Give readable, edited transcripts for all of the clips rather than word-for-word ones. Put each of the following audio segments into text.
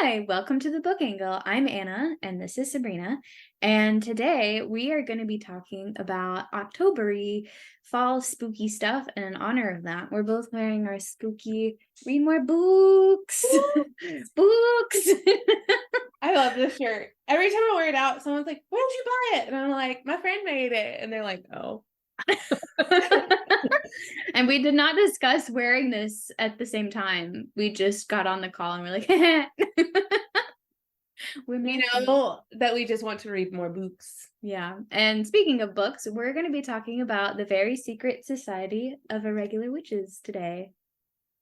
Hi, welcome to the Book Angle. I'm Anna, and this is Sabrina. And today we are going to be talking about October-y fall spooky stuff. And in honor of that, we're both wearing our spooky read more books. Books. I love this shirt. Every time I wear it out, someone's like, "Where'd you buy it?" And I'm like, "My friend made it." And they're like, "Oh." And we did not discuss wearing this at the same time. We just got on the call and we're like, we're You matching. know that we just want to read more books. Yeah. And speaking of books, we're going to be talking about The Very Secret Society of Irregular Witches today.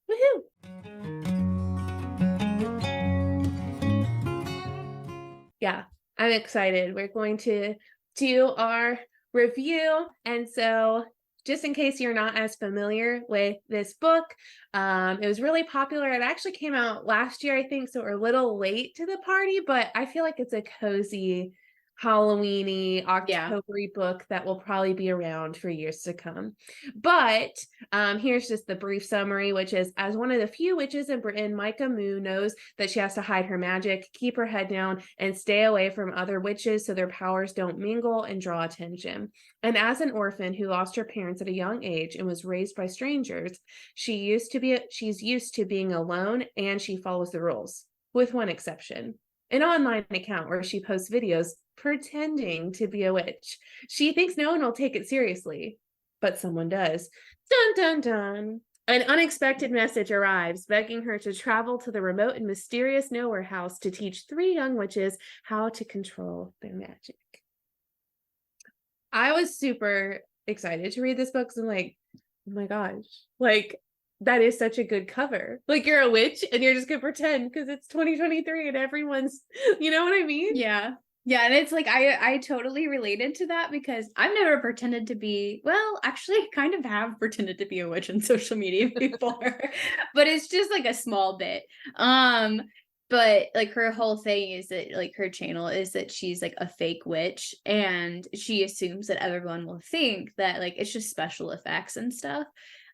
Woohoo! Yeah, I'm excited. We're going to do our review. And so, just in case you're not as familiar with this book, it was really popular. It actually came out last year, I think, so we're a little late to the party, but I feel like it's a cozy Halloween-y, October-y book that will probably be around for years to come. But here's just the brief summary, which is, as one of the few witches in Britain, Micah Moo knows that she has to hide her magic, keep her head down, and stay away from other witches so their powers don't mingle and draw attention. And as an orphan who lost her parents at a young age and was raised by strangers, she's used to being alone, and she follows the rules, with one exception: an online account where she posts videos pretending to be a witch. She thinks no one will take it seriously, but someone does. Dun dun dun. An unexpected message arrives, begging her to travel to the remote and mysterious nowhere house to teach three young witches how to control their magic. I was super excited to read this book because I'm like, oh my gosh, like that is such a good cover. Like, you're a witch and you're just gonna pretend because it's 2023 and everyone's, you know what I mean? Yeah. Yeah, and it's like I totally related to that because I've never pretended to be, well, actually I kind of have pretended to be a witch on social media before, but it's just like a small bit. But like her whole thing is that like her channel is that she's like a fake witch and she assumes that everyone will think that like it's just special effects and stuff.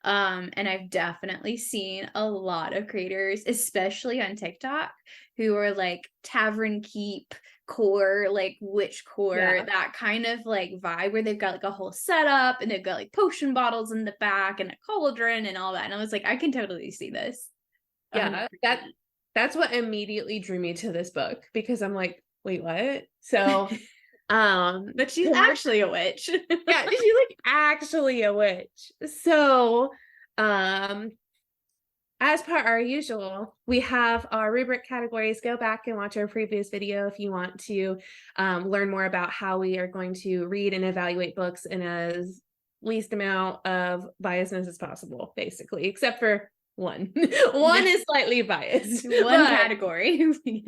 And I've definitely seen a lot of creators, especially on TikTok, who are like Tavern Keep core, like witch core, that kind of like vibe where they've got like a whole setup and they've got like potion bottles in the back and a cauldron and all that. And I was like, I can totally see this. Yeah, 100%. that's what immediately drew me to this book, because I'm like, wait, what? So but she's actually a witch. Yeah, she's like actually a witch. So as per our usual, we have our rubric categories. Go back and watch our previous video if you want to learn more about how we are going to read and evaluate books in as least amount of biasness as possible, basically, except for one. One is slightly biased. One category.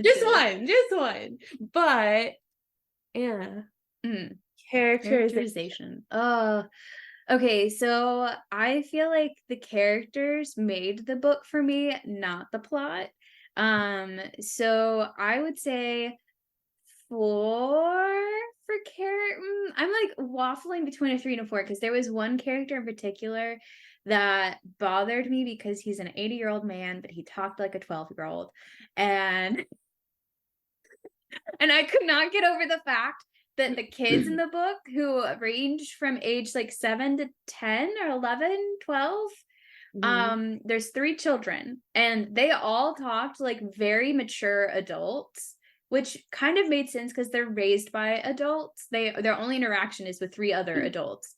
Just one. But yeah. Characterization. Okay, so I feel like the characters made the book for me, not the plot. So I would say 4 for I'm like waffling between a 3 and a 4 because there was one character in particular that bothered me because he's an 80-year-old man, but he talked like a 12-year-old. And I could not get over the fact that the kids in the book who range from age like 7 to 10 or 11, 12, there's 3 children and they all talked like very mature adults, which kind of made sense because they're raised by adults. Their only interaction is with 3 other adults.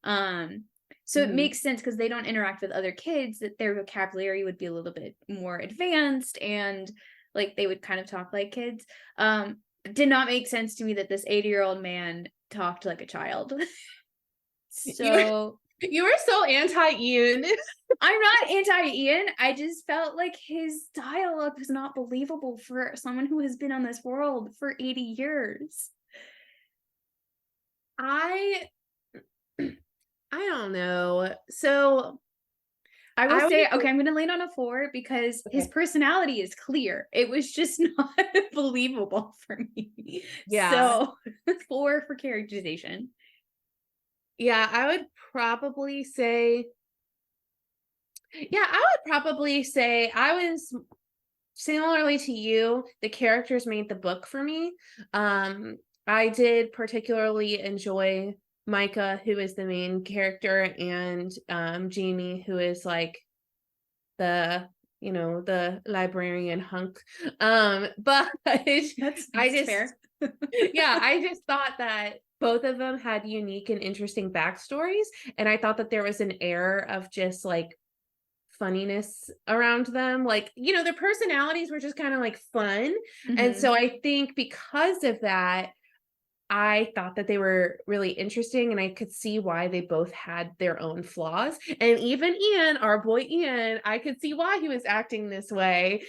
So it makes sense because they don't interact with other kids, that their vocabulary would be a little bit more advanced and like they would kind of talk like kids. Did not make sense to me that this 80-year-old man talked like a child. So you were so anti-Ian. I'm not anti-Ian. I just felt like his dialogue was not believable for someone who has been on this world for 80 years. I don't know. So I will say, okay, I'm going to lean on a 4 because his personality is clear. It was just not believable for me. Yeah. So 4 for characterization. Yeah, I would probably say I was similarly to you, the characters made the book for me. I did particularly enjoy Micah, who is the main character, and Jamie, who is like the the librarian hunk. But I That's just fair. yeah, I just thought that both of them had unique and interesting backstories, and I thought that there was an air of just like funniness around them. Like, their personalities were just kind of like fun. And Mhm. so I think because of that, I thought that they were really interesting, and I could see why they both had their own flaws. And even Ian, our boy Ian, I could see why he was acting this way.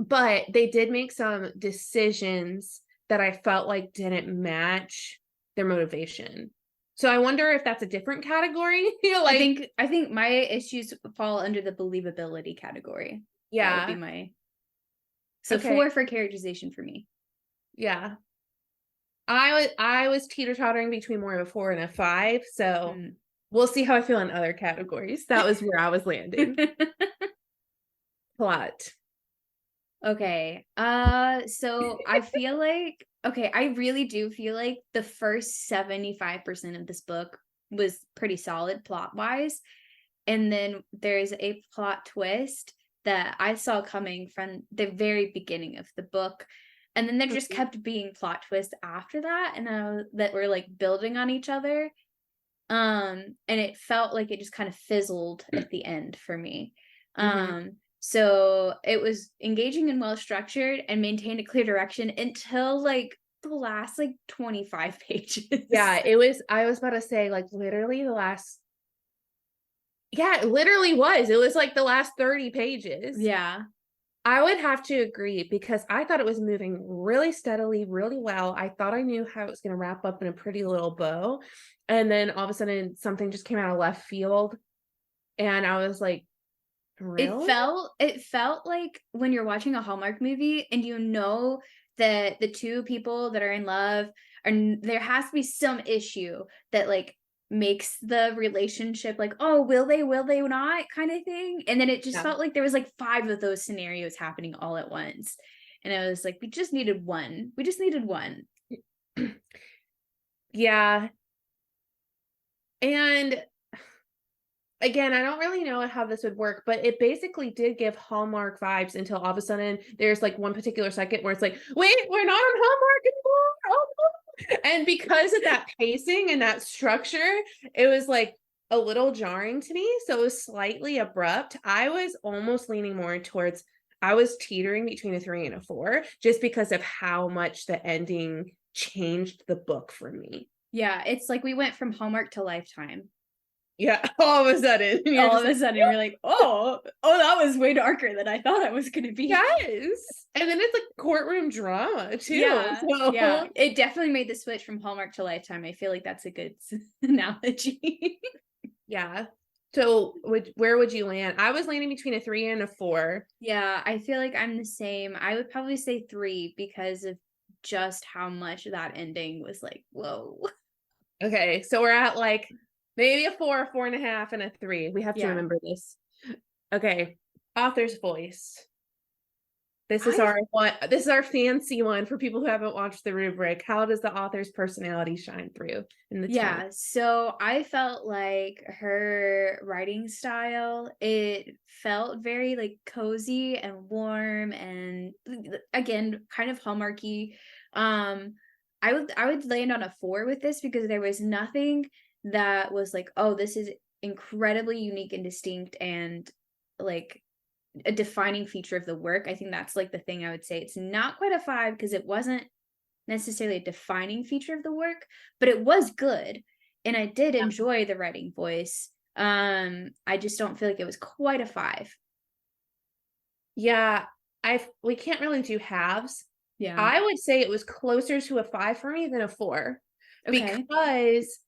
But they did make some decisions that I felt like didn't match their motivation. So I wonder if that's a different category. Like, I think my issues fall under the believability category. That would be yeah, my so okay, 4 for characterization for me. yeah. I was teeter-tottering between more of a 4 and a 5, so Mm. we'll see how I feel in other categories. That was where I was landing. Plot. Okay. So I feel like okay, I really do feel like the first 75% of this book was pretty solid plot-wise, and then there's a plot twist that I saw coming from the very beginning of the book, and then there just Mhm, kept being plot twists after that, and that were like building on each other. And it felt like it just kind of fizzled at the end for me. mhm. So it was engaging and well structured and maintained a clear direction until like the last like 25 pages. Yeah, I was about to say, like, literally the last yeah, it literally was. It was like the last 30 pages. Yeah. I would have to agree because I thought it was moving really steadily, really well. I thought I knew how it was gonna wrap up in a pretty little bow, and then all of a sudden, something just came out of left field, and I was like, "Really?" It felt like when you're watching a Hallmark movie and you know that the 2 people that are in love there has to be some issue that like makes the relationship like, "Oh, will they not?" kind of thing. And then it just Yeah. felt like there was like 5 of those scenarios happening all at once. And I was like, we just needed one. We just needed one. Yeah, and again, I don't really know how this would work, but it basically did give Hallmark vibes until all of a sudden there's like one particular second where it's like, wait, we're not on Hallmark anymore. Oh, no. And because of that pacing and that structure, it was like a little jarring to me. So it was slightly abrupt. I was almost leaning more towards, I was teetering between a 3 and a 4 just because of how much the ending changed the book for me. Yeah, it's like we went from Hallmark to Lifetime. Yeah, all of a sudden, you're All just of a like, sudden we're like, oh, that was way darker than I thought it was gonna be. yes. And then it's like courtroom drama too. Yeah, yeah. So It definitely made the switch from Hallmark to Lifetime. I feel like that's a good analogy. yeah. So where would you land? I was landing between a 3 and a 4. Yeah, I feel like I'm the same. I would probably say 3 because of just how much that ending was like, whoa. Okay, so we're at like maybe a 4, 4.5, and a 3. We have to Yeah. remember this. Okay. Author's voice. This is I our one. This is our fancy one for people who haven't watched the rubric. How does the author's personality shine through in the tone? Yeah, so I felt like her writing style, it felt very like cozy and warm and again, kind of hallmarky. Um I would land on a 4 with this because there was nothing that was like, "Oh, this is incredibly unique and distinct and like a defining feature of the work." I think that's like the thing I would say. It's not quite a 5 because it wasn't necessarily a defining feature of the work, but it was good, and I did enjoy the writing voice. I just don't feel like it was quite a 5. Yeah, we can't really do halves. Yeah. I would say it was closer to a 5 for me than a 4 Okay. because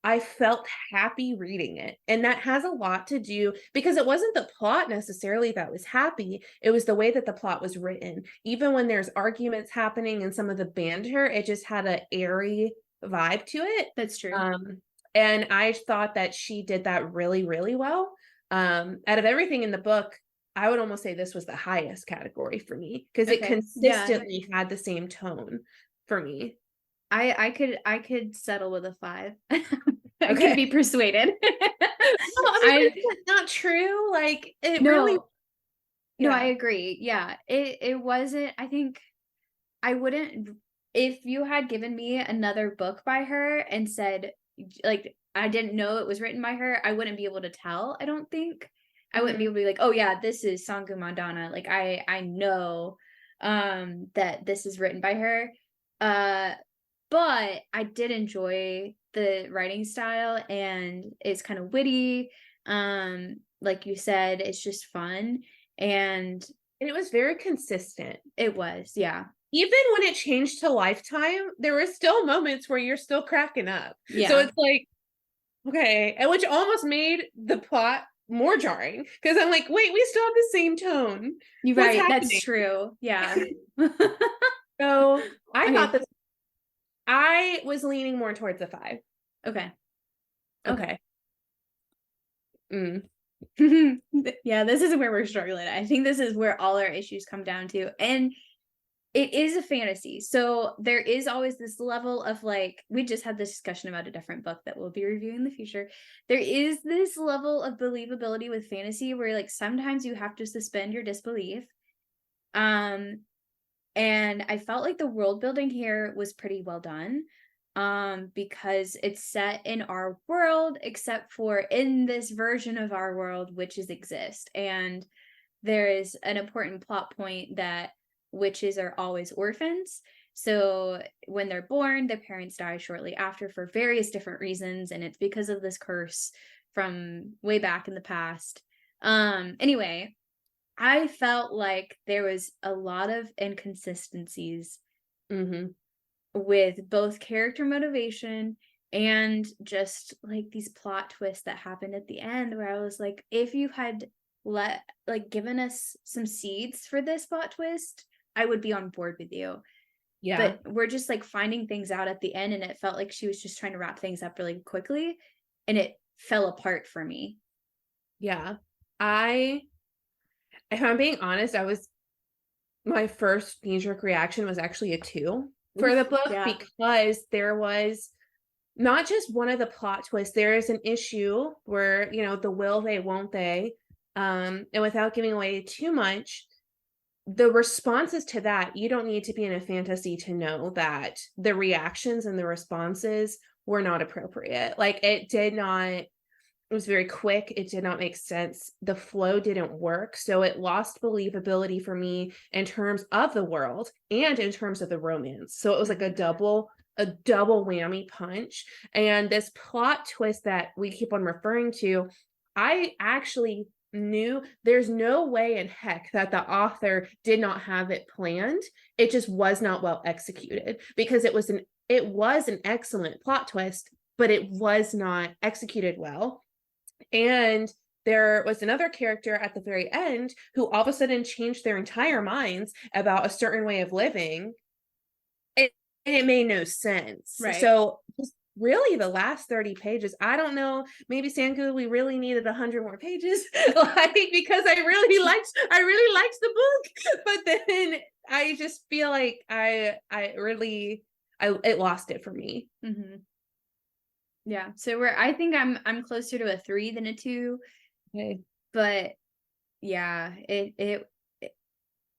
I felt happy reading it. And that has a lot to do because it wasn't the plot necessarily that was happy. It was the way that the plot was written. Even when there's arguments happening and some of the banter, it just had an airy vibe to it. That's true. Um, and I thought that she did that really, really well. Out of everything in the book, I would almost say this was the highest category for me because it Okay. Yeah. consistently had the same tone for me. I could settle with a 5. I could Okay. be persuaded. Well, I mean, I but is that not true? Like, it really, no, no, I yeah. agree. Yeah. It wasn't, I think I wouldn't, if you had given me another book by her and said, like, I didn't know it was written by her, I wouldn't be able to tell, I don't think. I wouldn't be Mhm. able to be like, "Oh, yeah, this is Sangu Mandanna." Like, I know, that this is written by her. Uh, but I did enjoy the writing style, and it's kind of witty. Like you said, it's just fun, and And it was very consistent. it was, yeah. Even when it changed to Lifetime, there were still moments where you're still cracking up. So Yeah. it's like, okay, and which almost made the plot more jarring because I'm like, wait, we still have the same tone. You're What's right, that's happening? true, yeah. So I thought Okay, that I was leaning more towards a 5. okay, okay. Okay. Mm. Yeah, this is where we're struggling. I think this is where all our issues come down to, and it is a fantasy, so there is always this level of, like, we just had this discussion about a different book that we'll be reviewing in the future. There is this level of believability with fantasy where, like, sometimes you have to suspend your disbelief. Um, and I felt like the world building here was pretty well done, because it's set in our world, except for in this version of our world, witches exist. And there is an important plot point that witches are always orphans. So when they're born, their parents die shortly after for various different reasons, and it's because of this curse from way back in the past. Anyway, I felt like there was a lot of inconsistencies Mhm. with both character motivation and just like these plot twists that happened at the end, where I was like, if you had let like given us some seeds for this plot twist, I would be on board with you. Yeah. But we're just like finding things out at the end, and it felt like she was just trying to wrap things up really quickly, and it fell apart for me. Yeah. I if I'm being honest, I was my first knee-jerk reaction was actually a 2 for the Oof, book yeah. because there was not just one of the plot twists, there is an issue where, the will they, won't they, and without giving away too much, the responses to that, you don't need to be in a fantasy to know that the reactions and the responses were not appropriate. Like, it was very quick. It did not make sense. The flow didn't work. So it lost believability for me in terms of the world and in terms of the romance. So it was like Mhm. a double whammy punch. And this plot twist that we keep on referring to, I actually knew there's no way in heck that the author did not have it planned. It just was not well executed because it was an excellent plot twist, but it was not executed well. And there was another character at the very end who all of a sudden changed their entire minds about a certain way of living. It, and it made no sense. Right. So just really the last 30 pages, I don't know, maybe Sangu, we really needed 100 more pages. Like, because I really liked the book. But then I just feel like it lost it for me. Mhm. Yeah. So I think I'm closer to a 3 than a 2, Okay. but yeah, it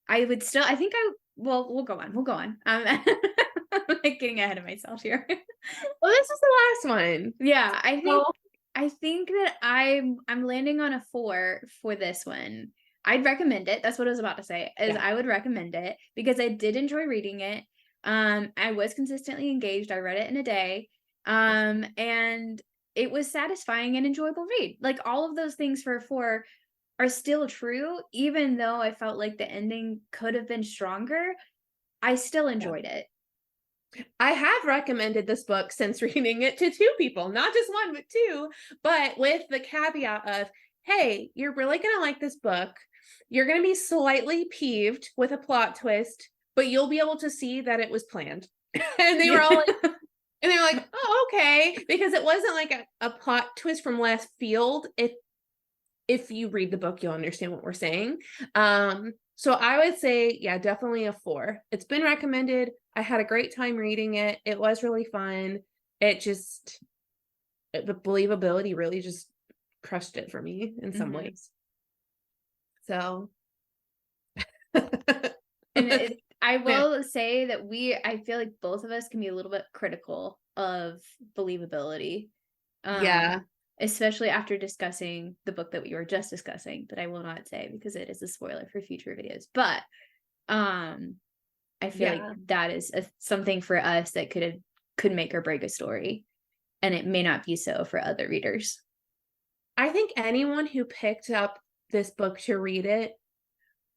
I would still, I think I well, we'll go on. We'll go on. I'm like getting ahead of myself here. Well, this is the last one. Yeah, So I think that I'm landing on a 4 for this one. I'd recommend it. That's what I was about to say, is yeah. I would recommend it because I did enjoy reading it. I was consistently engaged. I read it in a day. And it was satisfying and enjoyable read. Like, all of those things for a 4 are still true, even though I felt like the ending could have been stronger. I still Yeah. enjoyed it. I have recommended this book since reading it to 2 people, not just 1, but 2, but with the caveat of, "Hey, you're really gonna like this book. You're gonna be slightly peeved with a plot twist, but you'll be able to see that it was planned." And they were Yeah. all like and they were like, "Oh, okay," because it wasn't like a plot twist from left field. if you read the book, you'll understand what we're saying. So I would say, yeah, definitely a 4. It's been recommended. I had a great time reading it. It was really fun. It just, the believability really just crushed it for me in some ways. So. And I will say that I feel like both of us can be a little bit critical of believability. Yeah. Especially after discussing the book that we were just discussing, that I will not say because it is a spoiler for future videos. But I feel like that is something for us that could make or break a story, and it may not be so for other readers. I think anyone who picked up this book to read it,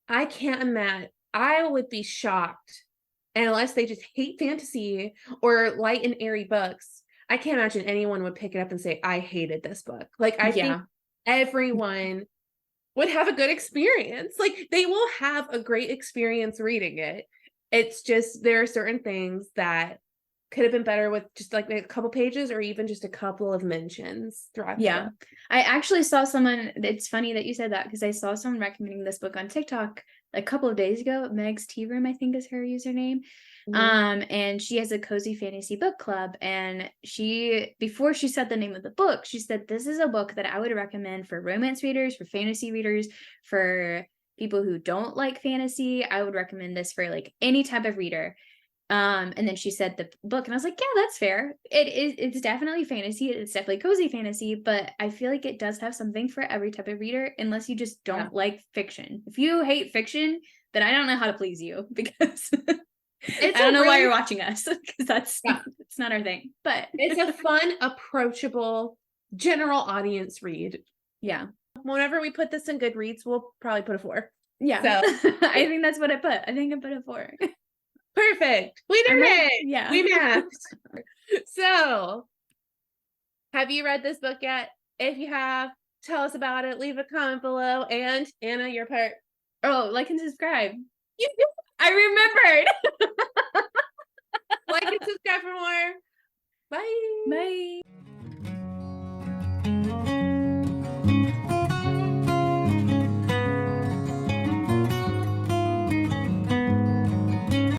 I can't imagine. I would be shocked, and unless they just hate fantasy or light and airy books, I can't imagine anyone would pick it up and say, I hated this book. Like, I think everyone would have a good experience. Like, they will have a great experience reading it. It's just, there are certain things that could have been better with just like a couple pages or even just a couple of mentions throughout the book. I actually saw someone, it's funny that you said that because I saw someone recommending this book on TikTok a couple of days ago. Meg's Tea Room, I think, is her username. And she has a cozy fantasy book club, and before she said the name of the book, she said this is a book that I would recommend for romance readers, for fantasy readers, for people who don't like fantasy. I would recommend this for like any type of reader. And then she said the book, and I was like, yeah, that's fair. It's definitely fantasy, it's definitely cozy fantasy, but I feel like it does have something for every type of reader, unless you just don't like fiction. If you hate fiction, then I don't know how to please you, because I don't know why you're watching us, because it's not our thing. But it's a fun, approachable, general audience read. Yeah. Whenever we put this in Goodreads, we'll probably put a 4. Yeah. So I think that's what I put. I think I put a 4. Perfect. We did it. Yeah. We matched. So, have you read this book yet? If you have, tell us about it. Leave a comment below. And Anna, your part. Oh, like and subscribe. I remembered. Like and subscribe for more. Bye. Bye.